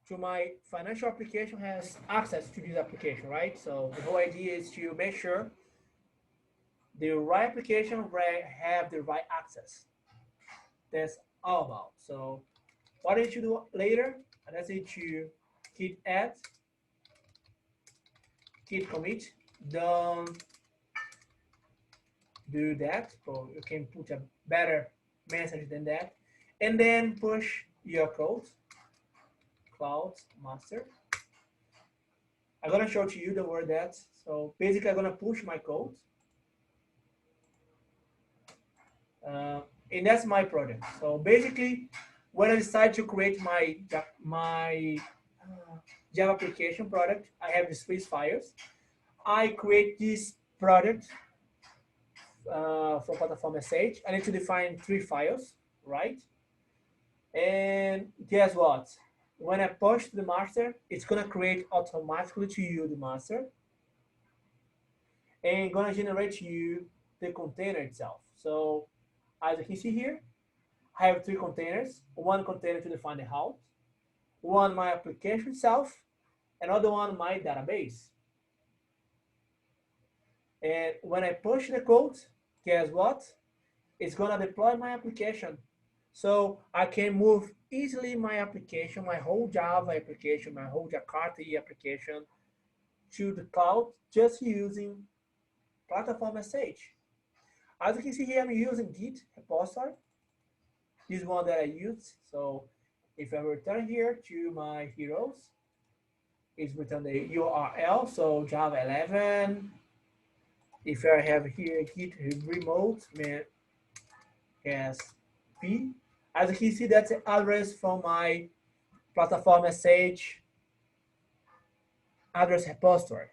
to my financial application has access to this application, right? So the whole idea is to make sure the right application have the right access. That's all about. So what I need to do later, I just need to git add, git commit, don't do that. So you can put a better message than that. And then push your code. cloud master. I'm gonna show to you the word that. So basically, I'm gonna push my code, and that's my project. So basically, when I decide to create my Java application product, I have these three files. I create this product from Platform.sh. I need to define three files, right? And guess what? When I push the master, it's gonna create automatically to you the master and gonna generate to you the container itself. So as you can see here, I have three containers. One container to define the house, one my application itself, another one my database. And when I push the code, guess what? It's gonna deploy my application. So I can move easily my application, my whole Java application, my whole Jakarta EE application to the cloud just using Platform.sh. As you can see here, I'm using Git repository, this one that I used. So if I return here to my heroes, it's return the URL, so Java 11. If I have here Git remote, as P, as you can see, that's the address from my Platform.sh address repository.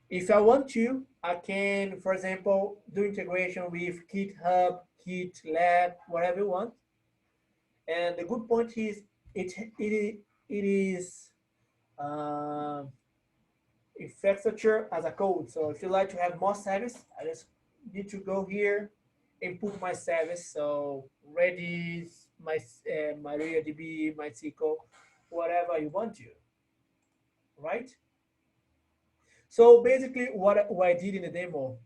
If I want to, I can, for example, do integration with GitHub, GitLab, whatever you want. And the good point is it is infrastructure as a code. So if you like to have more service, I just need to go here and put my service. So Redis, my MongoDB, MySQL, whatever you want to, right? So basically what I did in the demo,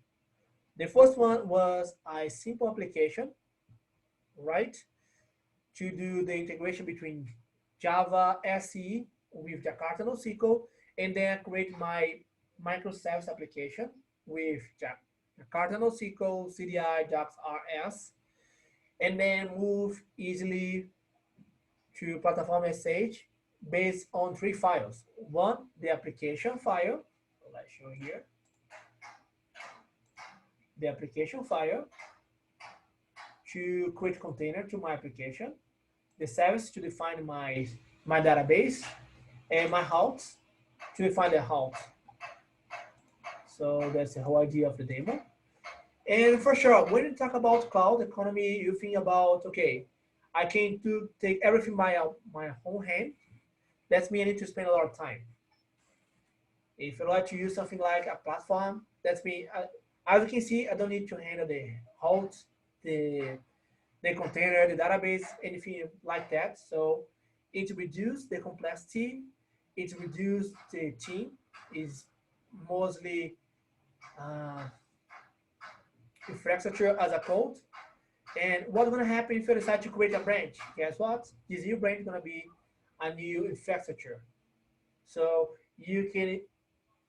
the first one was a simple application, right? To do the integration between Java SE with Jakarta NoSQL, and then create my microservice application with Jakarta NoSQL, CDI, JAX RS, and then move easily to Platform.sh based on three files. One, the application file. Let's show here. The application file to create container to my application, the service to define my database, and my house to define the house. So that's the whole idea of the demo. And for sure, when you talk about cloud economy, you think about, okay, I can take everything by my own hand. That's me, I need to spend a lot of time. If you like to use something like a platform, that's me. As you can see, I don't need to handle the host, the container, the database, anything like that. So it reduces the complexity, it reduces the team, is mostly infrastructure as a code. And what's going to happen if you decide to create a branch? Guess what? This new branch is going to be a new infrastructure. So you can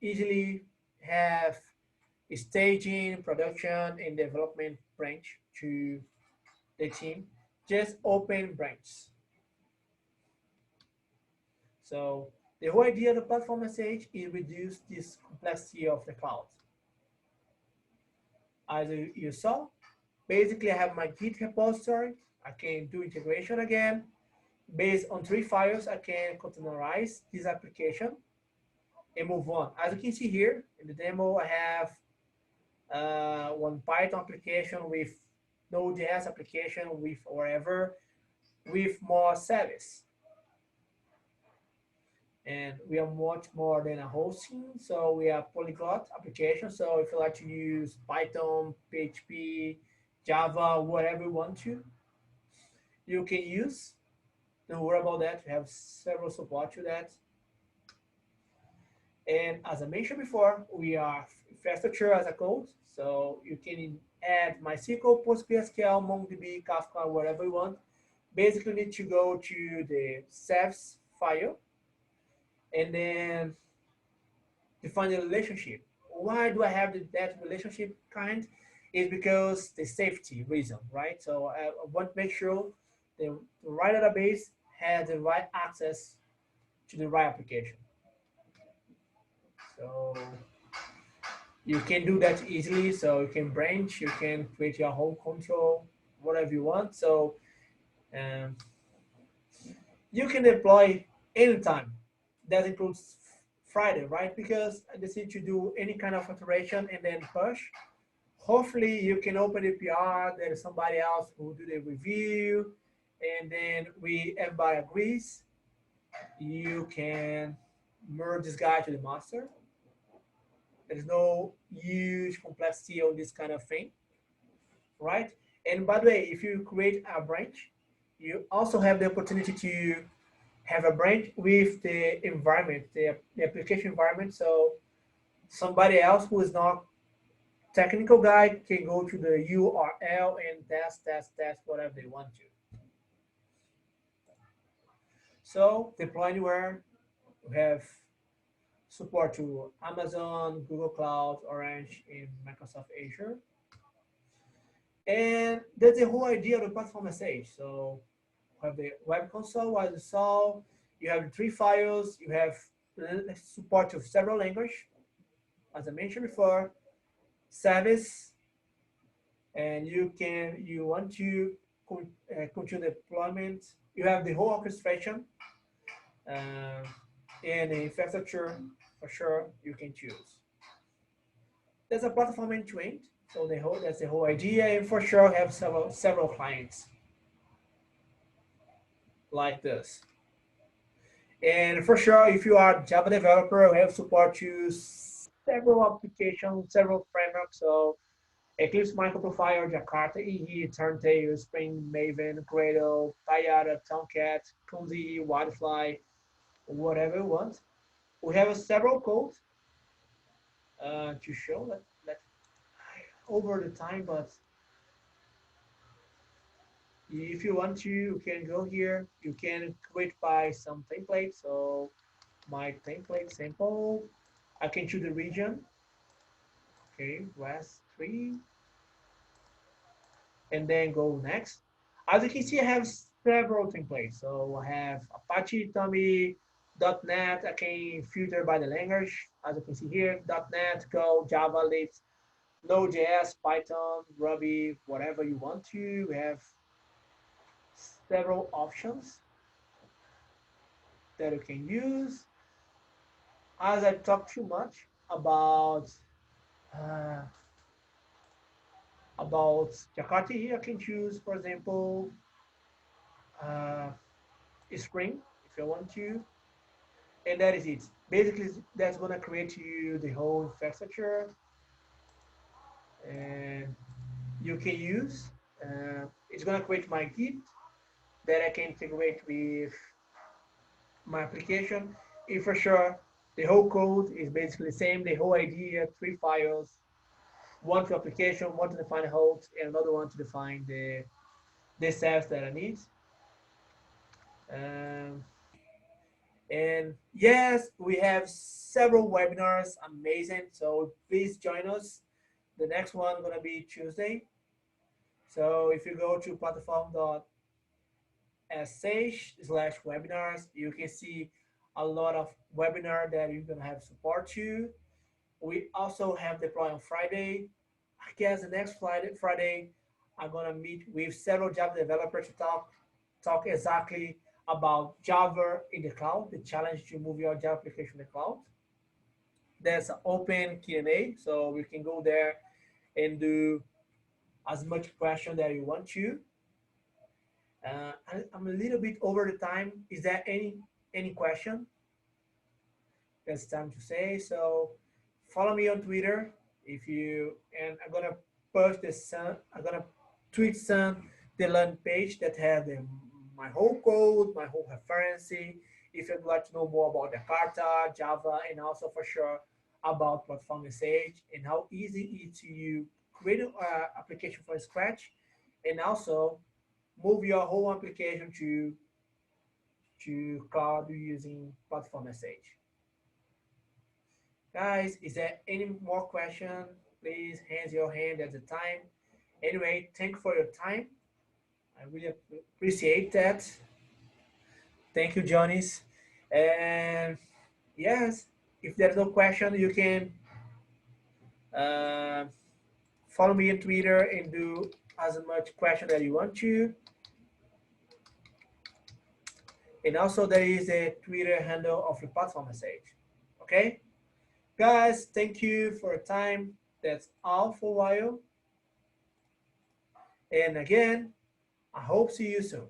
easily have staging, production, and development branch to the team. Just open branch. So the whole idea of the Platform.sh is reduce this complexity of the cloud. As you saw, basically I have my Git repository. I can do integration again. Based on three files, I can containerize this application and move on. As you can see here in the demo, I have one Python application with Node.js application with whatever, with more service. And we are much more than a hosting, so we are polyglot application. So if you like to use Python, PHP, Java, whatever you want to, you can use. Don't worry about that. We have several support to that. And as I mentioned before, we are infrastructure as a code. So you can add MySQL, PostgreSQL, MongoDB, Kafka, whatever you want. Basically, you need to go to the service file and then define the relationship. Why do I have that relationship kind? Is because the safety reason, right? So I want to make sure the right database has the right access to the right application. So you can do that easily. So you can branch, you can create your whole control, whatever you want. So um, you can deploy anytime. That includes Friday, right? Because I just need to do any kind of iteration and then push. Hopefully you can open the PR, there's somebody else who do the review, and then everybody agrees. You can merge this guy to the master. There's no huge complexity on this kind of thing, right? And by the way, if you create a branch, you also have the opportunity to have a branch with the environment, the application environment. So somebody else who is not technical guy can go to the URL and test whatever they want to. So deploy anywhere. We have support to Amazon, Google Cloud, Orange, and Microsoft Azure. And that's the whole idea of the platform message. So you have the web console, as you saw, you have the three files, you have support to several languages, as I mentioned before, service, and you want to continue deployment. You have the whole orchestration uh, and the infrastructure for sure you can choose. There's a platform end to end, so that's the whole idea, and for sure have several clients like this. And for sure, if you are a Java developer, we have support to several applications, several frameworks. So Eclipse Microprofile, Jakarta EE, Turntable, Spring, Maven, Gradle, Payara, Tomcat, Kunzi, Wildfly, whatever you want. We have several codes to show that over the time, but if you want to, you can go here. You can create by some templates. So my template sample, I can choose the region. Okay, West 3, and then go next. As you can see, I have several templates. So I have Apache, Tommy, .NET. I can filter by the language. As you can see here, .NET, Go, Java, Lit, Node.js, Python, Ruby, whatever you want to. We have several options that you can use. As I talk too much uh, about Jakarta here, I can choose, for example, uh, Spring if I want to, and that is it. Basically, that's gonna create you the whole infrastructure, and you can use. It's gonna create my Git that I can integrate with my application. And for sure, the whole code is basically the same. The whole idea, three files, one for application, one to define a host, and another one to define the steps that I need. Um, and yes, we have several webinars, amazing. So please join us. The next one gonna be Tuesday. So if you go to platform.sh/webinars, you can see a lot of webinar that you're gonna have support to. We also have deploy on Friday. I guess the next Friday, I'm gonna meet with several Java developers to talk exactly about Java in the cloud, the challenge to move your Java application in the cloud. There's an open Q&A, so we can go there and do as much question that you want to. I'm a little bit over the time. Is there any question? That's time to say. So follow me on Twitter if you, and I'm gonna post this. I'm gonna tweet some the learn page that has my whole code, my whole reference. If you'd like to know more about Jakarta, Java, and also for sure about Platform.sh and how easy it is to create an application from scratch, and also move your whole application to cloud using Platform.sh. Guys, is there any more question? Please raise your hand at the time. Anyway, thank you for your time. I really appreciate that. Thank you, Johnny's. And yes, if there's no question, you can uh, follow me on Twitter and do as much question that you want to. And also there is a Twitter handle of the platform message. Okay? Guys, thank you for your time. That's all for a while. And again, I hope see you soon.